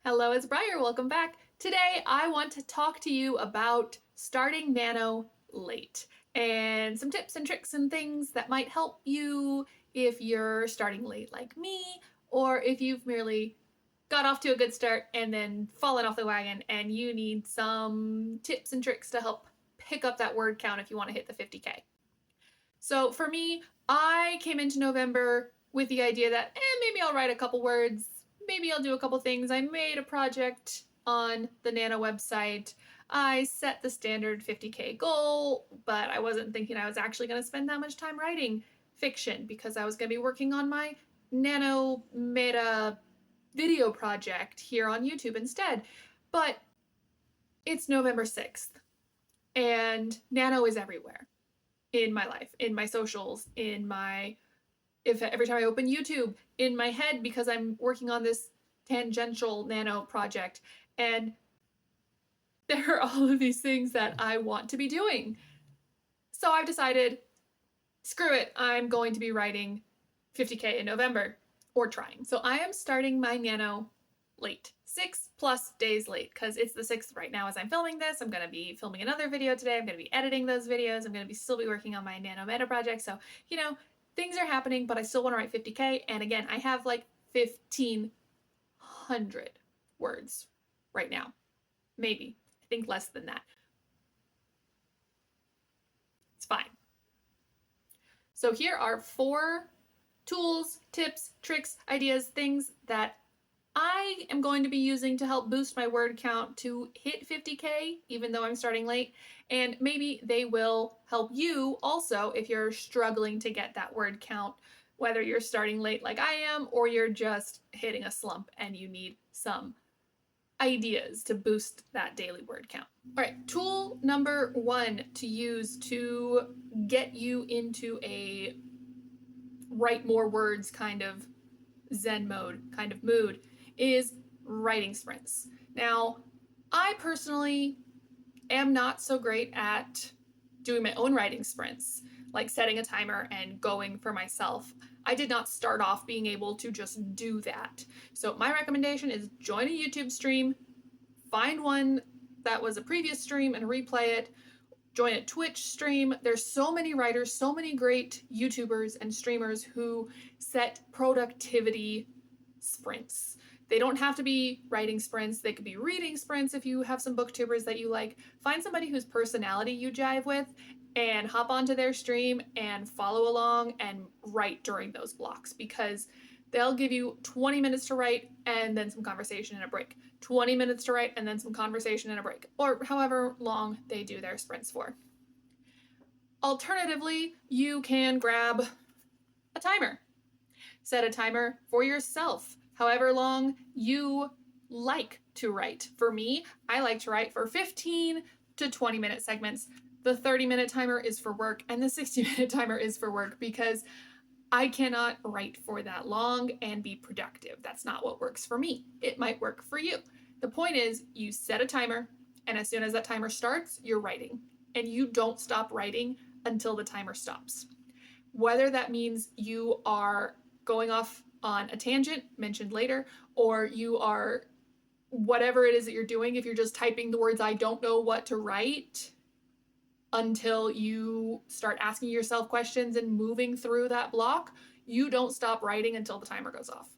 Hello, it's Briar. Welcome back. Today, I want to talk to you about starting Nano late and some tips and tricks and things that might help you if you're starting late like me, or if you've merely got off to a good start and then fallen off the wagon and you need some tips and tricks to help pick up that word count if you want to hit the 50K. So for me, I came into November with the idea that maybe I'll write a couple words, maybe I'll do a couple things. I made a project on the Nano website. I set the standard 50K goal, but I wasn't thinking I was actually going to spend that much time writing fiction because I was going to be working on my Nano meta video project here on YouTube instead. But it's November 6th and Nano is everywhere in my life, in my socials, if every time I open YouTube, in my head, because I'm working on this tangential Nano project, and there are all of these things that I want to be doing. So I've decided, screw it, I'm going to be writing 50K in November, or trying. So I am starting my Nano late, 6+ days late, because it's the 6th right now as I'm filming this. I'm going to be filming another video today. I'm going to be editing those videos. I'm going to still be working on my Nano meta project. So, things are happening, but I still want to write 50K. And again, I have like 1,500 words right now. Maybe. I think less than that. It's fine. So here are 4 tools, tips, tricks, ideas, things that I am going to be using to help boost my word count to hit 50K, even though I'm starting late. And maybe they will help you also if you're struggling to get that word count, whether you're starting late like I am, or you're just hitting a slump and you need some ideas to boost that daily word count. All right, tool number 1 to use to get you into a write more words kind of Zen mode, kind of mood, is writing sprints. Now, I personally am not so great at doing my own writing sprints, like setting a timer and going for myself. I did not start off being able to just do that. So my recommendation is join a YouTube stream, find one that was a previous stream and replay it, join a Twitch stream. There's so many writers, so many great YouTubers and streamers who set productivity sprints. They don't have to be writing sprints. They could be reading sprints if you have some booktubers that you like. Find somebody whose personality you jive with and hop onto their stream and follow along and write during those blocks, because they'll give you 20 minutes to write and then some conversation and a break. 20 minutes to write and then some conversation and a break, or however long they do their sprints for. Alternatively, you can grab a timer. Set a timer for yourself, however long you like to write. For me, I like to write for 15 to 20 minute segments. The 30-minute timer is for work and the 60-minute timer is for work, because I cannot write for that long and be productive. That's not what works for me. It might work for you. The point is, you set a timer, and as soon as that timer starts, you're writing. And you don't stop writing until the timer stops. Whether that means you are going off on a tangent, mentioned later, or you are whatever it is that you're doing, if you're just typing the words, I don't know what to write, until you start asking yourself questions and moving through that block, you don't stop writing until the timer goes off.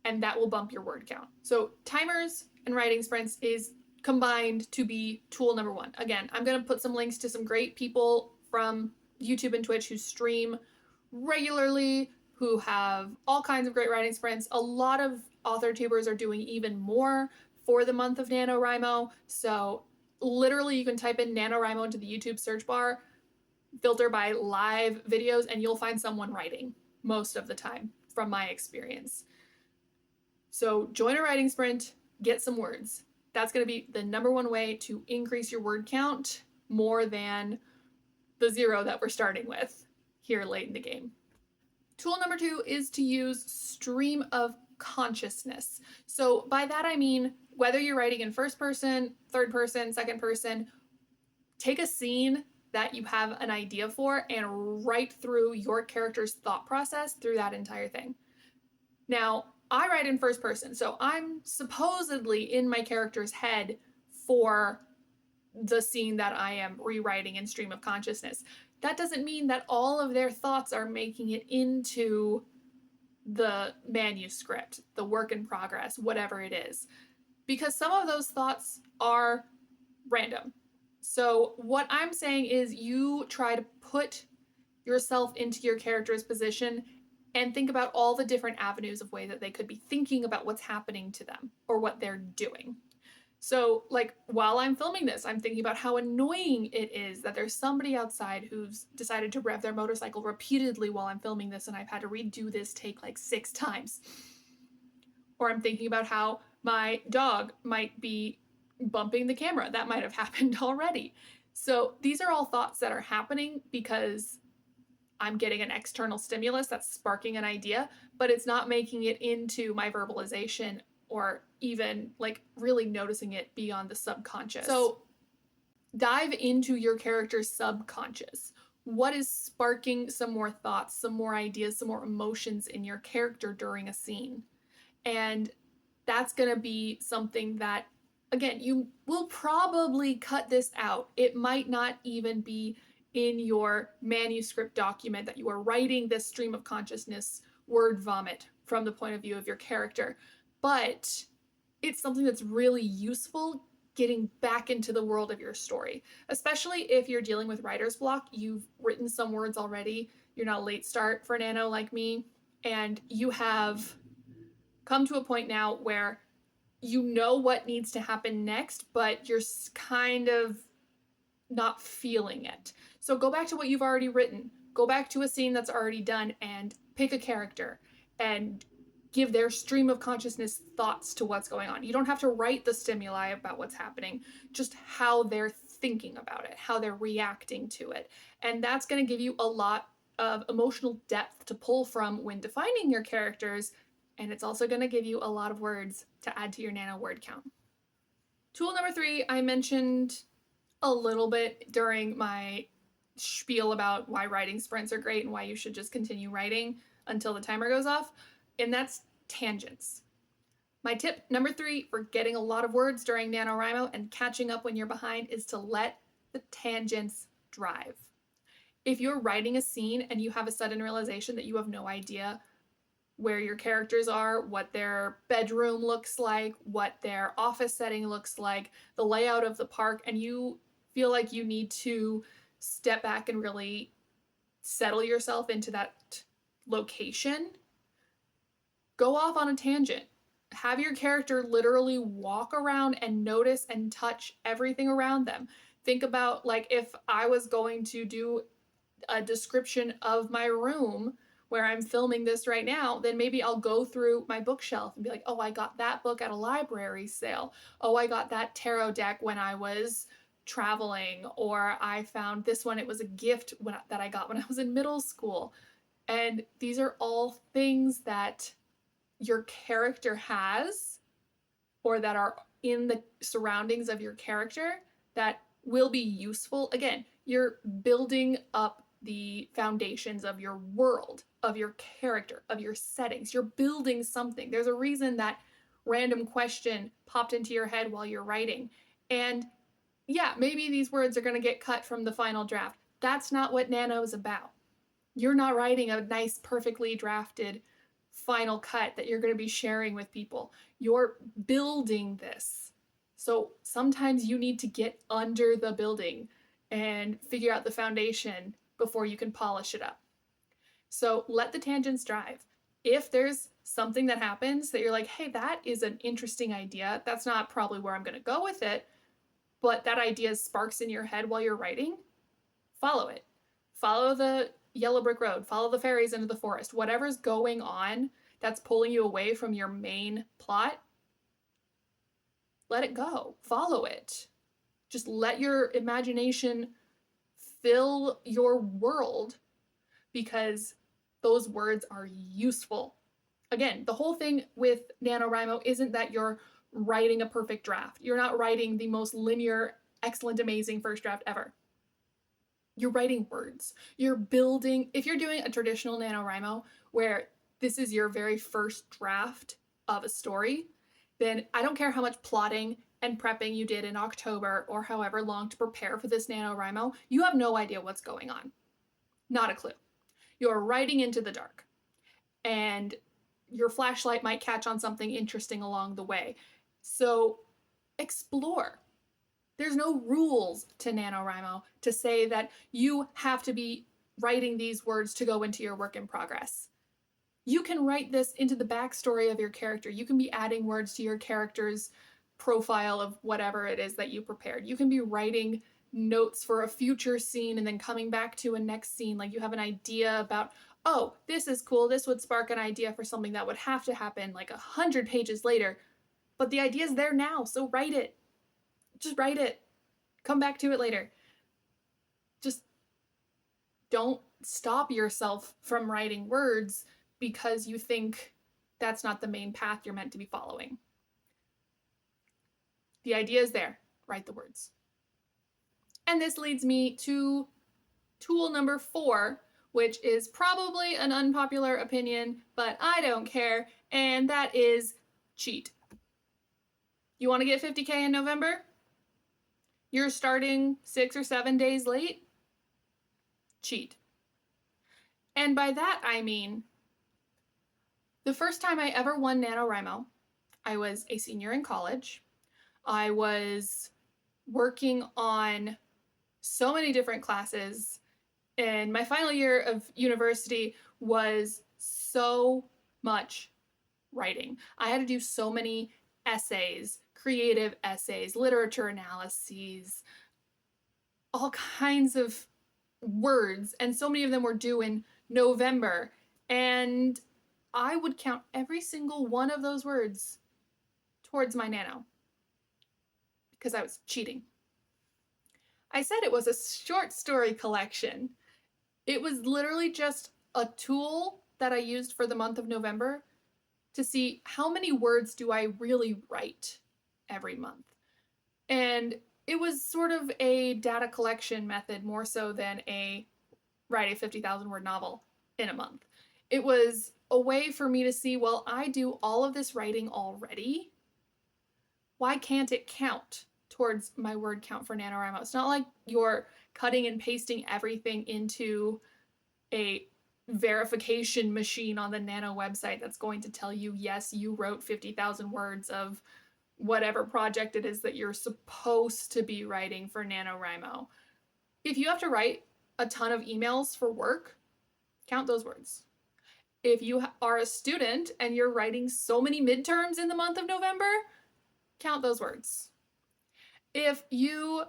And that will bump your word count. So timers and writing sprints is combined to be tool number 1. Again, I'm going to put some links to some great people from YouTube and Twitch who stream regularly, who have all kinds of great writing sprints. A lot of AuthoTubers are doing even more for the month of NaNoWriMo. So literally you can type in NaNoWriMo into the YouTube search bar, filter by live videos, and you'll find someone writing most of the time, from my experience. So join a writing sprint, get some words. That's going to be the number 1 way to increase your word count more than the 0 that we're starting with here late in the game. Tool number 2 is to use stream of consciousness. So by that I mean, whether you're writing in first person, third person, second person, take a scene that you have an idea for and write through your character's thought process through that entire thing. Now, I write in first person, so I'm supposedly in my character's head for the scene that I am rewriting in stream of consciousness. That doesn't mean that all of their thoughts are making it into the manuscript, the work in progress, whatever it is, because some of those thoughts are random. So what I'm saying is you try to put yourself into your character's position and think about all the different avenues of way that they could be thinking about what's happening to them or what they're doing. So, like, while I'm filming this, I'm thinking about how annoying it is that there's somebody outside who's decided to rev their motorcycle repeatedly while I'm filming this, and I've had to redo this take like 6 times. Or I'm thinking about how my dog might be bumping the camera. That might have happened already. So, these are all thoughts that are happening because I'm getting an external stimulus that's sparking an idea, but it's not making it into my verbalization or even like really noticing it beyond the subconscious. So dive into your character's subconscious. What is sparking some more thoughts, some more ideas, some more emotions in your character during a scene? And that's going to be something that, again, you will probably cut this out. It might not even be in your manuscript document that you are writing this stream of consciousness word vomit from the point of view of your character. But it's something that's really useful getting back into the world of your story, especially if you're dealing with writer's block. You've written some words already. You're not a late start for Nano like me, and you have come to a point now where you know what needs to happen next, but you're kind of not feeling it. So go back to what you've already written. Go back to a scene that's already done and pick a character and give their stream of consciousness thoughts to what's going on. You don't have to write the stimuli about what's happening, just how they're thinking about it, how they're reacting to it. And that's going to give you a lot of emotional depth to pull from when defining your characters. And it's also going to give you a lot of words to add to your Nano word count. Tool number 3, I mentioned a little bit during my spiel about why writing sprints are great and why you should just continue writing until the timer goes off, and that's tangents. My tip number 3 for getting a lot of words during NaNoWriMo and catching up when you're behind is to let the tangents drive. If you're writing a scene and you have a sudden realization that you have no idea where your characters are, what their bedroom looks like, what their office setting looks like, the layout of the park, and you feel like you need to step back and really settle yourself into that location, go off on a tangent. Have your character literally walk around and notice and touch everything around them. Think about, like, if I was going to do a description of my room where I'm filming this right now, then maybe I'll go through my bookshelf and be like, oh, I got that book at a library sale. Oh, I got that tarot deck when I was traveling, or I found this one, it was a gift that I got when I was in middle school. And these are all things that your character has or that are in the surroundings of your character that will be useful. Again, you're building up the foundations of your world, of your character, of your settings. You're building something. There's a reason that random question popped into your head while you're writing. And yeah, maybe these words are going to get cut from the final draft. That's not what Nano is about. You're not writing a nice, perfectly drafted final cut that you're going to be sharing with people. You're building this. So sometimes you need to get under the building and figure out the foundation before you can polish it up. So let the tangents drive. If there's something that happens that you're like, hey, that is an interesting idea, that's not probably where I'm going to go with it, but that idea sparks in your head while you're writing, follow it. Follow the yellow brick road, follow the fairies into the forest, whatever's going on that's pulling you away from your main plot, let it go, follow it. Just let your imagination fill your world, because those words are useful. Again, the whole thing with NaNoWriMo isn't that you're writing a perfect draft. You're not writing the most linear, excellent, amazing first draft ever. You're writing words. You're building, if you're doing a traditional NaNoWriMo where this is your very first draft of a story, then I don't care how much plotting and prepping you did in October or however long to prepare for this NaNoWriMo, you have no idea what's going on. Not a clue. You're writing into the dark, and your flashlight might catch on something interesting along the way. So explore. There's no rules to NaNoWriMo to say that you have to be writing these words to go into your work in progress. You can write this into the backstory of your character. You can be adding words to your character's profile of whatever it is that you prepared. You can be writing notes for a future scene and then coming back to a next scene. Like you have an idea about, oh, this is cool. This would spark an idea for something that would have to happen like 100 pages later. But the idea is there now, so write it. Just write it. Come back to it later. Just don't stop yourself from writing words because you think that's not the main path you're meant to be following. The idea is there. Write the words. And this leads me to tool number 4, which is probably an unpopular opinion, but I don't care, and that is cheat. You want to get 50K in November? You're starting 6 or 7 days late? Cheat. And by that I mean, the first time I ever won NaNoWriMo, I was a senior in college. I was working on so many different classes, and my final year of university was so much writing. I had to do so many essays, creative essays, literature analyses, all kinds of words, and so many of them were due in November, and I would count every single one of those words towards my nano because I was cheating. I said it was a short story collection. It was literally just a tool that I used for the month of November to see how many words do I really write every month. And it was sort of a data collection method more so than a write a 50,000 word novel in a month. It was a way for me to see, well, I do all of this writing already. Why can't it count towards my word count for NaNoWriMo? It's not like you're cutting and pasting everything into a verification machine on the Nano website that's going to tell you, yes, you wrote 50,000 words of whatever project it is that you're supposed to be writing for NaNoWriMo. If you have to write a ton of emails for work, count those words. If you are a student and you're writing so many midterms in the month of November, count those words. If you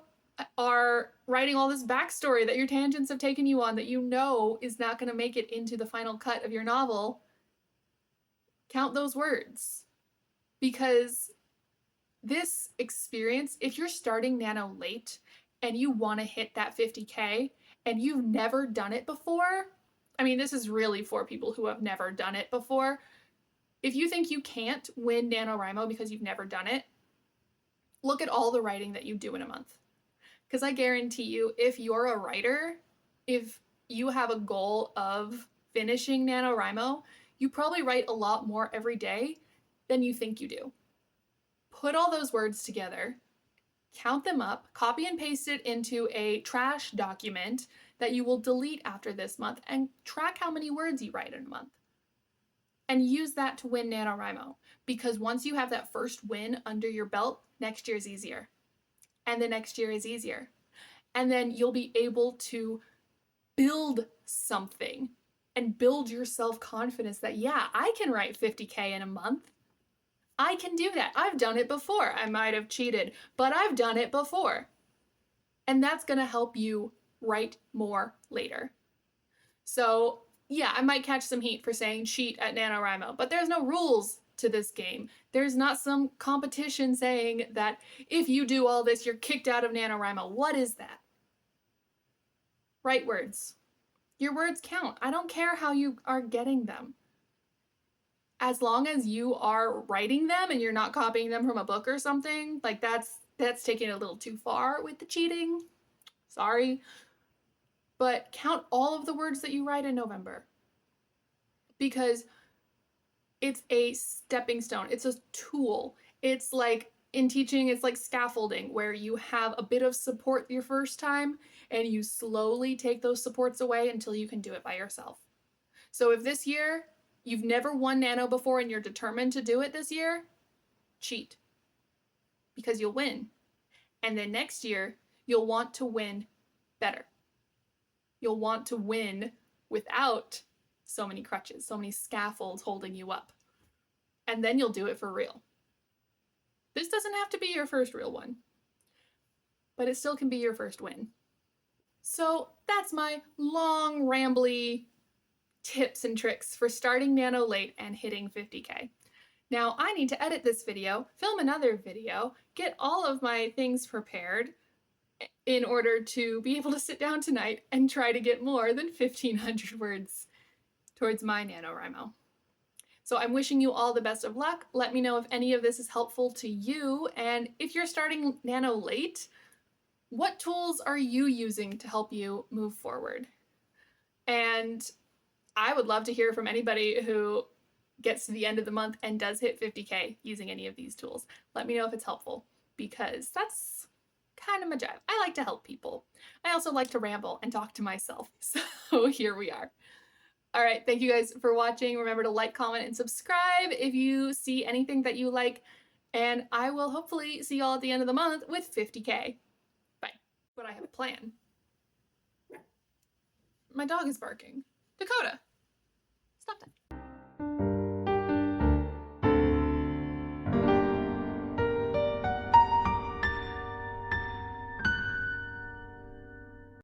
are writing all this backstory that your tangents have taken you on that you know is not going to make it into the final cut of your novel, count those words. Because this experience, if you're starting Nano late and you want to hit that 50K and you've never done it before, I mean, this is really for people who have never done it before. If you think you can't win NaNoWriMo because you've never done it, look at all the writing that you do in a month. Because I guarantee you, if you're a writer, if you have a goal of finishing NaNoWriMo, you probably write a lot more every day than you think you do. Put all those words together, count them up, copy and paste it into a trash document that you will delete after this month, and track how many words you write in a month. And use that to win NaNoWriMo. Because once you have that first win under your belt, next year's easier. And the next year is easier. And then you'll be able to build something and build your self-confidence that, yeah, I can write 50K in a month. I can do that. I've done it before. I might have cheated, but I've done it before. And that's going to help you write more later. So yeah, I might catch some heat for saying cheat at NaNoWriMo, but there's no rules to this game. There's not some competition saying that if you do all this, you're kicked out of NaNoWriMo. What is that? Write words. Your words count. I don't care how you are getting them. As long as you are writing them and you're not copying them from a book or something, like that's taking it a little too far with the cheating. Sorry. But count all of the words that you write in November. Because It's a stepping stone. It's a tool. It's like in teaching, it's like scaffolding where you have a bit of support your first time and you slowly take those supports away until you can do it by yourself. So if this year you've never won Nano before and you're determined to do it this year, cheat, because you'll win. And then next year, you'll want to win better. You'll want to win without so many crutches, so many scaffolds holding you up. And then you'll do it for real. This doesn't have to be your first real one, but it still can be your first win. So that's my long, rambly tips and tricks for starting Nano late and hitting 50K. Now I need to edit this video, film another video, get all of my things prepared in order to be able to sit down tonight and try to get more than 1,500 words towards my NaNoWriMo. So I'm wishing you all the best of luck. Let me know if any of this is helpful to you, and if you're starting Nano late, what tools are you using to help you move forward? And I would love to hear from anybody who gets to the end of the month and does hit 50K using any of these tools. Let me know if it's helpful, because that's kind of my job. I like to help people. I also like to ramble and talk to myself. So here we are. All right, thank you guys for watching. Remember to like, comment, and subscribe if you see anything that you like. And I will hopefully see y'all at the end of the month with 50K. Bye. But I have a plan. My dog is barking. Dakota.